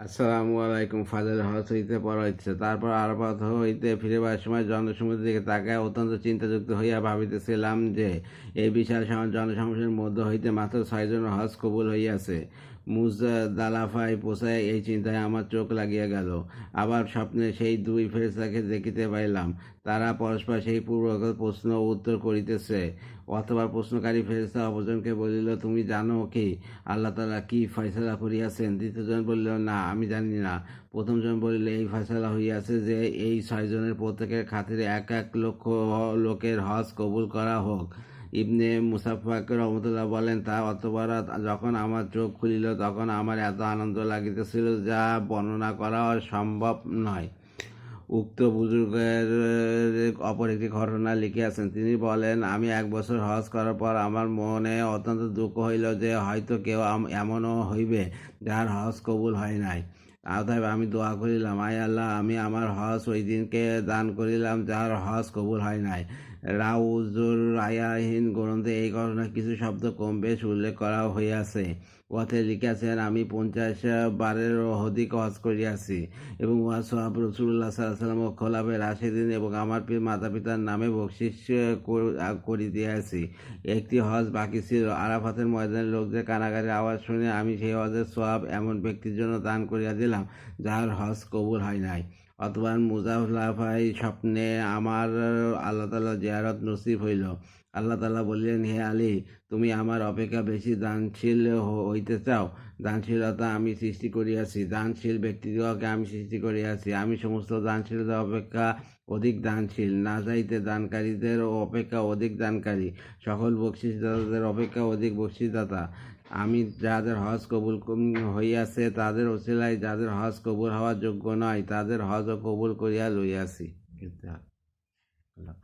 আসসালামু আলাইকুম। ফাজর হজ হইতে পড়া হইতেছে। তারপর আরাফাত হইতে ফিরিবার সময় জনসমুদ্রের দিকে তাকায় অত্যন্ত চিন্তাযুক্ত হইয়া ভাবিতেছিলাম যে এই বিশাল জনসমুদ্রের মধ্য হইতে মাত্র 6 জন হজ কবুল হইয়াছে। মুজদালাফায় পৌঁছায় এই চিন্তায় আমার চোখ লাগিয়া গেল। আবার স্বপ্নে সেই দুই ফেরেশতাকে দেখিতে পাইলাম। তারা পরস্পর সেই পূর্বগত প্রশ্ন ও উত্তর করিতেছে। অথবা প্রশ্নকারী ফেরেশতা অপরজনকে বলিল, তুমি জানো কি আল্লাহ তাআলা কি ফয়সালা করিয়াছেন? দ্বিতীয়জন বলিল, না, আমি জানি না। প্রথমজন বলিল, এই ফয়সালা হইয়াছে যে এই 6 জনের প্রত্যেকের খাতিরে 1,1,00,000 লোকের হজ কবুল করা হোক। ইবনে মুসাফফাক রহমতুল্লাহ বলেন, তা অতঃপর যখন আমার চোখ খুলিল তখন আমার এত আনন্দ লাগিতেছিল যা বর্ণনা করা সম্ভব নয়। উক্ত বুজুর্গের অপর একটি ঘটনা লিখিয়াছেন। তিনি বলেন, আমি 1 বছর হজ করার পর আমার মনে অত্যন্ত দুঃখ হইল যে হয়তো কেউ এমনও হইবে যার হজ কবুল হয় নাই। অতএব আমি দোয়া করিলাম, আয় আল্লাহ, আমি আমার হজ ওই দিনকে দান করিলাম যার হজ কবুল হয় নাই। রাউজুর রায়াহীন গ্রন্থে এই ঘটনার কিছু শব্দ কম বেশ উল্লেখ করা হইয়াছে। পথে লিখিয়াছেন, আমি 50 বারেরও অধিক হজ করিয়াছি এবং উহা সওয়াব রাসূলুল্লাহ সাল্লাল্লাহু আলাইহি ওয়াসাল্লাম ও খোলাফায়ে রাশিদিন এবং আমার মাতা পিতার নামে বকশিশ করি দিয়াছি। একটি হজ বাকি ছিল। আরাফাতের ময়দানে লোকদের কানাকাটির আওয়াজ শুনে আমি সেই হজের সওয়াব এমন ব্যক্তির জন্য দান করিয়া দিলাম যার হজ কবুল হয় নাই। অথবা মুজদালাফায় স্বপ্নে আমার আল্লাহ তাআলা জিয়ারত নসিব হইল। আল্লাহ তাআলা বললেন, হে আলী, তুমি আমার অপেক্ষা বেশি দানশীল হইতে চাও? দানশীলতা আমি সৃষ্টি করিয়াছি, দানশীল ব্যক্তিদিগকে আমি সৃষ্টি করিয়াছি। আমি সমস্ত দানশীলতা অপেক্ষা অধিক দানশীল, না চাইতে দানকারীদের অপেক্ষা অধিক দানকারী, সকল বকশিসদাতাদের অপেক্ষা অধিক বকশিসদাতা। আমি যাদের হজ কবুল হইয়াছে তাদের ওসিলায় যাদের হজ কবুল হওয়ার যোগ্য নয় তাদের হজও কবুল করিয়া লইয়াছি।